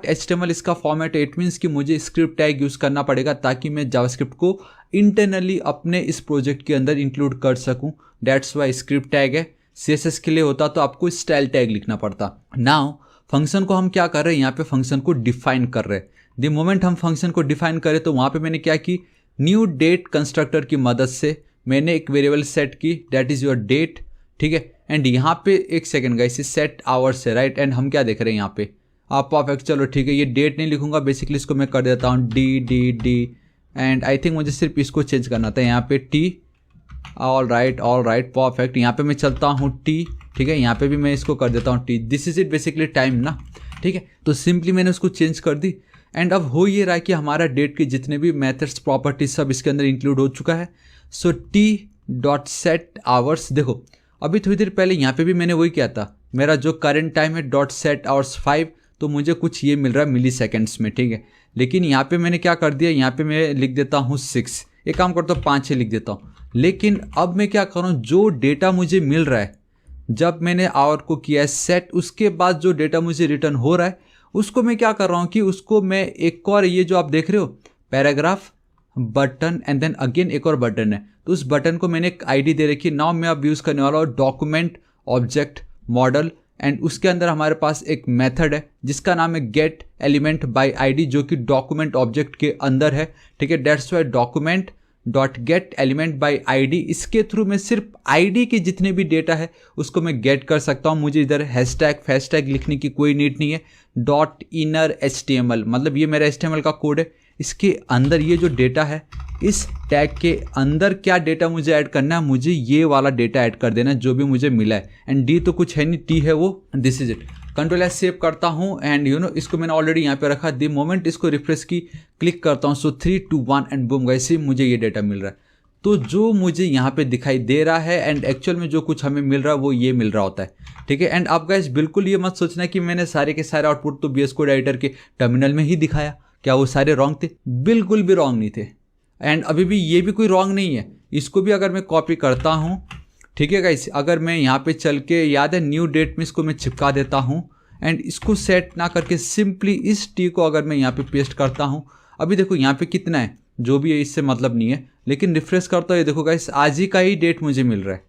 .html इसका फॉर्मेट है, इट मीन्स कि मुझे स्क्रिप्ट टैग यूज़ करना पड़ेगा ताकि मैं जावास्क्रिप्ट को इंटरनली अपने इस प्रोजेक्ट के अंदर इंक्लूड कर सकूं। दैट्स वाई स्क्रिप्ट टैग है। CSS के लिए होता तो आपको स्टाइल टैग लिखना पड़ता। नाउ फंक्शन को हम क्या कर रहे हैं, यहाँ पे फंक्शन को डिफाइन कर रहे हैं। द मोमेंट हम फंक्शन को डिफाइन करें तो वहाँ पे मैंने क्या की, न्यू डेट कंस्ट्रक्टर की मदद से मैंने एक वेरिएबल सेट की, दैट इज़ योर डेट, ठीक है। एंड यहाँ पे एक सेकेंड गाइस, सेट आवर्स है, राइट। एंड हम क्या देख रहे हैं यहाँ पे, आप परफेक्ट, चलो ठीक है, ये डेट नहीं लिखूंगा, बेसिकली इसको मैं कर देता हूँ D एंड आई थिंक मुझे सिर्फ इसको चेंज करना था, यहाँ पे T, ऑल राइट परफेक्ट। यहाँ पे मैं चलता हूँ T, ठीक है, यहाँ पे भी मैं इसको कर देता हूँ T। This is it basically time ना, ठीक है। तो सिंपली मैंने उसको चेंज कर दी एंड अब हो ये रहा है कि हमारा डेट के जितने भी मेथड्स प्रॉपर्टीज सब इसके अंदर इंक्लूड हो चुका है। सो T.set आवर्स, देखो अभी थोड़ी देर पहले यहाँ पे भी मैंने वही किया था, मेरा जो करंट टाइम है .set आवर्स 5, तो मुझे कुछ ये मिल रहा है मिली सेकेंड्स में, ठीक है। लेकिन यहाँ पे मैंने क्या कर दिया, यहाँ पे मैं लिख देता हूँ 6, एक काम करता हूँ 5-6 लिख देता हूँ। लेकिन अब मैं क्या करूँ, जो डेटा मुझे मिल रहा है जब मैंने आवर को किया है सेट, उसके बाद जो डेटा मुझे रिटर्न हो रहा है उसको मैं क्या कर रहा हूँ कि उसको मैं एक और, ये जो आप देख रहे हो paragraph button and then again एक और बटन है, तो उस बटन को मैंने एक ID दे रखी है। नाउ मैं अब यूज़ करने वाला हूँ डॉक्यूमेंट ऑब्जेक्ट मॉडल एंड उसके अंदर हमारे पास एक मेथड है जिसका नाम है गेट एलिमेंट बाय ID, जो कि डॉक्यूमेंट ऑब्जेक्ट के अंदर है, ठीक है। That's why document dot gate element by ID, इसके थ्रू मैं सिर्फ ID के जितने भी डेटा है उसको मैं गेट कर सकता हूँ। मुझे इधर हैशटैग लिखने की कोई नीड नहीं है। .inner HTML मतलब ये मेरा HTML का कोड है, इसके अंदर ये जो डेटा है इस टैग के अंदर क्या डेटा मुझे ऐड करना है, मुझे ये वाला डेटा ऐड कर देना है जो भी मुझे मिला है। एंड D तो कुछ है नहीं, T है वो, this is it. Ctrl+S save करता हूँ एंड इसको मैंने ऑलरेडी यहाँ पे रखा। द मोमेंट इसको रिफ्रेश की क्लिक करता हूँ, सो 3 2 1 एंड बूम गाइस, मुझे ये डेटा मिल रहा है। तो जो मुझे यहाँ पे दिखाई दे रहा है एंड एक्चुअल में जो कुछ हमें मिल रहा है वो ये मिल रहा होता है, ठीक है। एंड आप गाइस बिल्कुल ये मत सोचना कि मैंने सारे के सारे आउटपुट तो VS कोड एडिटर के टर्मिनल में ही दिखाया, क्या वो सारे रॉन्ग थे? बिल्कुल भी रॉन्ग नहीं थे। एंड अभी भी ये भी कोई रॉन्ग नहीं है, इसको भी अगर मैं कॉपी करता हूँ, ठीक है गाइस, अगर मैं यहाँ पे चल के याद है न्यू डेट में इसको मैं चिपका देता हूँ एंड इसको सेट ना करके सिंपली इस टी को अगर मैं यहाँ पे पेस्ट करता हूँ, अभी देखो यहाँ पे कितना है, जो भी है इससे मतलब नहीं है, लेकिन रिफ्रेश करता हूँ, ये देखो गाइस आज ही का ही डेट मुझे मिल रहा है,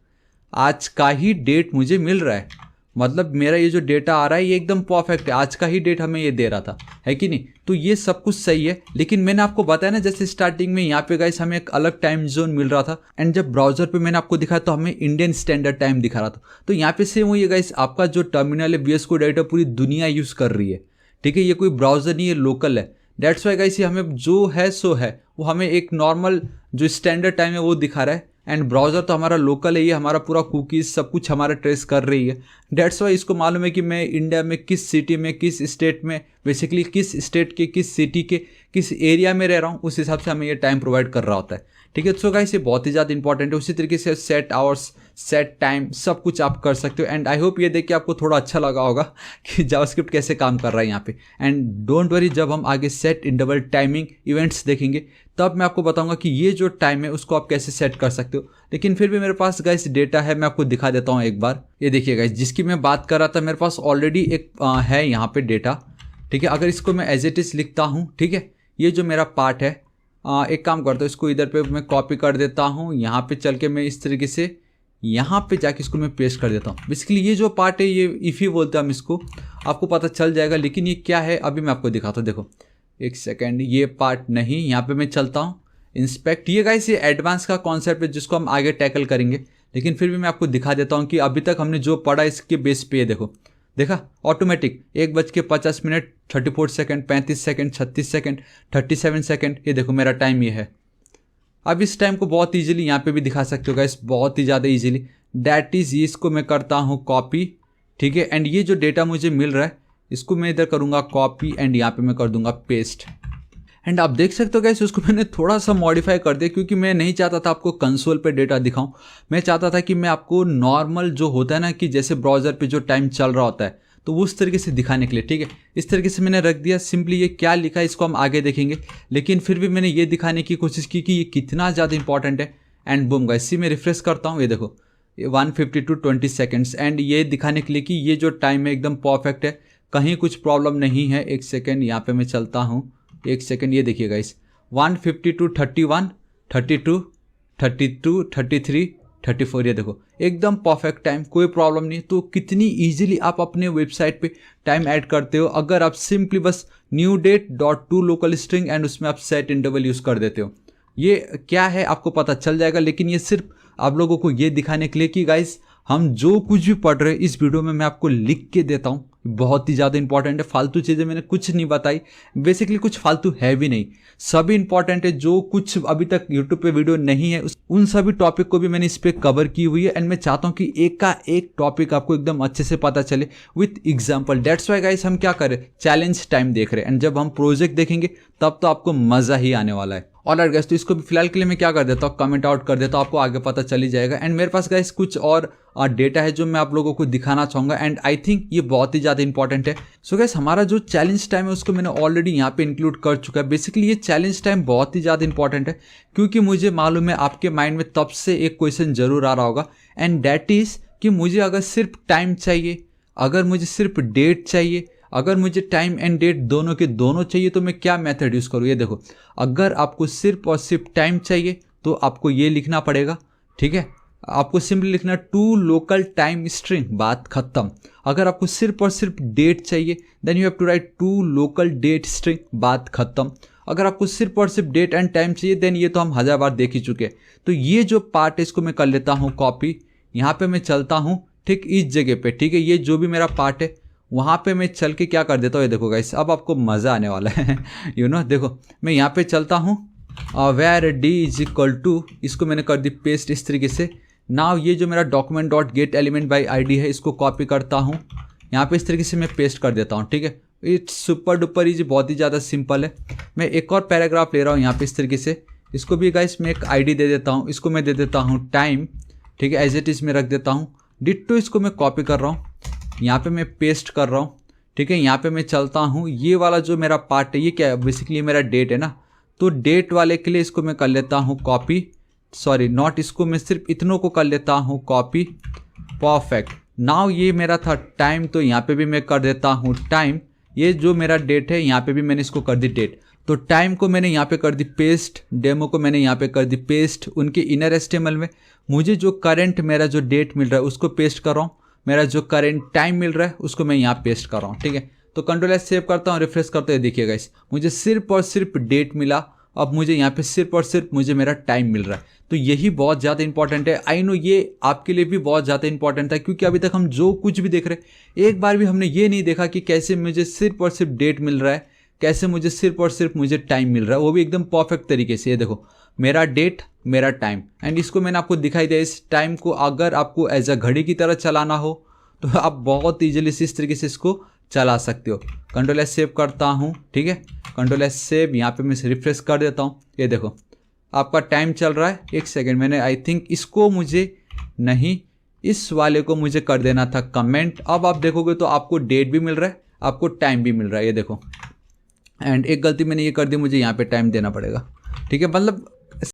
आज का ही डेट मुझे मिल रहा है, मतलब मेरा ये जो डेटा आ रहा है ये एकदम परफेक्ट है, आज का ही डेट हमें ये दे रहा था, है कि नहीं। तो ये सब कुछ सही है, लेकिन मैंने आपको बताया ना जैसे स्टार्टिंग में यहाँ पे गाइस हमें एक अलग टाइम जोन मिल रहा था एंड जब ब्राउजर पे मैंने आपको दिखाया तो हमें इंडियन स्टैंडर्ड टाइम दिखा रहा था। तो यहाँ पे सेम वही है गाइस, आपका जो टर्मिनल है VS कोड एडिटर पूरी दुनिया यूज़ कर रही है, ठीक है, ये कोई ब्राउजर नहीं है, लोकल है। दैट्स वाई गाइस ये हमें जो है सो है, वो हमें एक नॉर्मल जो स्टैंडर्ड टाइम है वो दिखा रहा है एंड ब्राउज़र तो हमारा लोकल है, ये हमारा पूरा कुकीज़ सब कुछ हमारा ट्रेस कर रही है। डेट्स वाई इसको मालूम है कि मैं इंडिया में किस सिटी में, किस स्टेट में, बेसिकली किस स्टेट के, किस सिटी के, किस एरिया में रह रहा हूँ, उस हिसाब से हमें ये टाइम प्रोवाइड कर रहा होता है, ठीक है। सो गाइस ये बहुत ही ज़्यादा इंपॉर्टेंट है। उसी तरीके से सेट आवर्स, सेट टाइम, सब कुछ आप कर सकते हो एंड आई होप ये देख के आपको थोड़ा अच्छा लगा होगा कि जावास्क्रिप्ट कैसे काम कर रहा है यहाँ पे। एंड डोंट वरी, जब हम आगे सेट इंटरवल टाइमिंग इवेंट्स देखेंगे तब मैं आपको बताऊंगा कि ये जो टाइम है उसको आप कैसे सेट कर सकते हो। लेकिन फिर भी मेरे पास गाइस डेटा है, मैं आपको दिखा देता हूँ एक बार। ये देखिए गाइस, जिसकी मैं बात कर रहा था मेरे पास ऑलरेडी एक है यहाँ पे डेटा, ठीक है। अगर इसको मैं एज इट इज़ लिखता हूँ, ठीक है, ये जो मेरा पार्ट है, एक काम करता हूँ, इसको इधर पे मैं कॉपी कर देता हूँ, यहाँ पे चल के मैं इस तरीके से यहाँ पे जाके इसको मैं पेस्ट कर देता हूँ। बेसिकली ये जो पार्ट है ये इफ़ी बोलते हैं हम इसको, आपको पता चल जाएगा। लेकिन ये क्या है अभी मैं आपको दिखाता हूँ, देखो एक सेकेंड, ये पार्ट नहीं, यहाँ पे मैं चलता हूँ इंस्पेक्ट। ये गाइस ये एडवांस का कॉन्सेप्ट है जिसको हम आगे टैकल करेंगे, लेकिन फिर भी मैं आपको दिखा देता हूँ कि अभी तक हमने जो पढ़ा इसके बेस पे, देखो देखा automatic 1:50 34 second, 35 second, 36 second, 37 second, ये देखो मेरा टाइम ये है। अब इस टाइम को बहुत ईजिली यहाँ पे भी दिखा सकते हो गाइस, बहुत ही ज़्यादा ईजिली। डैट इज़ इसको मैं करता हूँ कॉपी, ठीक है, एंड ये जो डेटा मुझे मिल रहा है इसको मैं इधर करूँगा कॉपी एंड यहाँ पे मैं कर दूंगा पेस्ट। एंड आप देख सकते हो गाइस उसको मैंने थोड़ा सा मॉडिफाई कर दिया, क्योंकि मैं नहीं चाहता था आपको कंसोल पे डेटा दिखाऊं, मैं चाहता था कि मैं आपको नॉर्मल जो होता है ना, कि जैसे ब्राउज़र पे जो टाइम चल रहा होता है तो वो उस तरीके से दिखाने के लिए, ठीक है। इस तरीके से मैंने रख दिया। सिंपली ये क्या लिखा है इसको हम आगे देखेंगे, लेकिन फिर भी मैंने ये दिखाने की कोशिश की कि ये कितना ज़्यादा इंपॉर्टेंट है। एंड बूम गाइस, इसी में रिफ्रेश करता हूँ, ये देखो 1:52 सेकेंड्स, एंड ये दिखाने के लिए कि ये जो टाइम है एकदम परफेक्ट है, कहीं कुछ प्रॉब्लम नहीं है। एक सेकेंड यहाँ पे मैं चलता हूँ, एक सेकेंड, ये देखिए गाइस 1:52, 31, 32, 32, 33, 34, ये देखो एकदम परफेक्ट टाइम, कोई प्रॉब्लम नहीं। तो कितनी इजीली आप अपने वेबसाइट पे टाइम ऐड करते हो अगर आप सिंपली बस new date dot to local string and उसमें आप सेट इंटरवल यूज़ कर देते हो। ये क्या है आपको पता चल जाएगा, लेकिन ये सिर्फ आप लोगों को ये दिखाने के लिए कि गाइस हम जो कुछ भी पढ़ रहे हैं इस वीडियो में मैं आपको लिख के देता हूँ, बहुत ही ज़्यादा इंपॉर्टेंट है। फालतू चीज़ें मैंने कुछ नहीं बताई, बेसिकली कुछ फालतू है भी नहीं, सभी इंपॉर्टेंट है। जो कुछ अभी तक यूट्यूब पे वीडियो नहीं है उन सभी टॉपिक को भी मैंने इस पर कवर की हुई है। एंड मैं चाहता हूँ कि एक का एक टॉपिक आपको एकदम अच्छे से पता चले with example. That's why guys हम क्या करें, चैलेंज टाइम देख रहे हैं, एंड जब हम प्रोजेक्ट देखेंगे तब तो आपको मज़ा ही आने वाला है। ऑलराइट गाइस, तो इसको फिलहाल के लिए मैं क्या कर देता हूँ, कमेंट आउट कर देता हूँ, आपको आगे पता चल ही जाएगा। एंड मेरे पास गाइस कुछ और डेटा है जो मैं आप लोगों को दिखाना चाहूँगा, एंड आई थिंक ये बहुत ही ज़्यादा इंपॉर्टेंट है। सो गाइस हमारा जो चैलेंज टाइम है उसको मैंने ऑलरेडी यहाँ पे इंक्लूड कर चुका है। बेसिकली ये चैलेंज टाइम बहुत ही ज़्यादा इंपॉर्टेंट है, क्योंकि मुझे मालूम है आपके माइंड में तब से एक क्वेश्चन जरूर आ रहा होगा, एंड दैट इज़ कि मुझे अगर सिर्फ टाइम चाहिए, अगर मुझे सिर्फ डेट चाहिए, अगर मुझे टाइम एंड डेट दोनों के दोनों चाहिए तो मैं क्या मेथड यूज़ करूँ। ये देखो, अगर आपको सिर्फ और सिर्फ टाइम चाहिए तो आपको ये लिखना पड़ेगा, ठीक है, आपको सिंपली लिखना टू लोकल टाइम स्ट्रिंग, बात खत्म। अगर आपको सिर्फ और सिर्फ डेट चाहिए then you have to write to local date string, बात खत्म। अगर आपको सिर्फ और सिर्फ डेट एंड टाइम चाहिए देन ये तो हम 1000 बार देख ही चुके हैं। तो ये जो पार्ट है इसको मैं कर लेता हूँ कॉपी, यहाँ पे मैं चलता हूँ ठीक इस जगह पे, ठीक है, ये जो भी मेरा पार्ट है वहाँ पे मैं चल के क्या कर देता हूँ, ये देखो गाइस अब आपको मज़ा आने वाला है यू नो। देखो मैं यहाँ पे चलता हूँ where D is equal to, इसको मैंने कर दी पेस्ट इस तरीके से। नाउ ये जो मेरा document dot gate element by ID है इसको कॉपी करता हूँ, यहाँ पे इस तरीके से मैं पेस्ट कर देता हूँ, ठीक है। इट्स सुपर डुपर इजी, बहुत ही ज़्यादा सिंपल है। मैं एक और पैराग्राफ ले रहा हूँ यहाँ पे इस तरीके से, इसको भी गाइस मैं एक ID दे देता हूँ, इसको मैं दे देता हूँ टाइम, ठीक है, एज इट इज़ में रख देता हूँ। डिट्टो इसको मैं कॉपी कर रहा हूँ, यहाँ पे मैं पेस्ट कर रहा हूँ, ठीक है। यहाँ पे मैं चलता हूँ, ये वाला जो मेरा पार्ट है ये क्या है, बेसिकली मेरा डेट है ना, तो डेट वाले के लिए इसको मैं कर लेता हूँ कॉपी, सॉरी नॉट इसको, मैं सिर्फ इतनों को कर लेता हूँ कॉपी। परफेक्ट। नाउ ये मेरा था टाइम, तो यहाँ पे भी मैं कर देता हूँ टाइम। ये जो मेरा डेट है यहाँ पे भी मैंने इसको कर दी डेट। तो टाइम को मैंने यहाँ पे कर दी पेस्ट, डेमो को मैंने यहाँ पे कर दी पेस्ट उनके इनर HTML में। मुझे जो करंट मेरा जो डेट मिल रहा है उसको पेस्ट कर रहा हूँ, मेरा जो करंट टाइम मिल रहा है उसको मैं यहाँ पेस्ट कर रहा हूँ। ठीक है, तो कंट्रोल एस सेव करता हूँ, रिफ्रेश करते हुए देखिएगा गाइस, मुझे सिर्फ और सिर्फ डेट मिला। अब मुझे यहाँ पे सिर्फ और सिर्फ मुझे मेरा टाइम मिल रहा है। तो यही बहुत ज़्यादा इंपॉर्टेंट है। आई नो ये आपके लिए भी बहुत ज़्यादा इंपॉर्टेंट था, क्योंकि अभी तक हम जो कुछ भी देख रहे हैं एक बार भी हमने ये नहीं देखा कि कैसे मुझे सिर्फ और सिर्फ डेट मिल रहा है, कैसे मुझे सिर्फ और सिर्फ मुझे टाइम मिल रहा है, वो भी एकदम परफेक्ट तरीके से। ये देखो मेरा डेट मेरा टाइम, एंड इसको मैंने आपको दिखाई दिया। इस टाइम को अगर आपको एज अ घड़ी की तरह चलाना हो तो आप बहुत ईजिली इस तरीके से इसको चला सकते हो। कंट्रोल एस सेव करता हूँ, ठीक है, कंट्रोल एस सेव, यहाँ पे मैं रिफ्रेश कर देता हूँ। ये देखो आपका टाइम चल रहा है। एक सेकेंड, मैंने आई थिंक इसको मुझे नहीं, इस वाले को मुझे कर देना था कमेंट। अब आप देखोगे तो आपको डेट भी मिल रहा है, आपको टाइम भी मिल रहा है। ये देखो, एंड एक गलती मैंने ये कर दी, मुझे यहाँ पे टाइम देना पड़ेगा। ठीक है, मतलब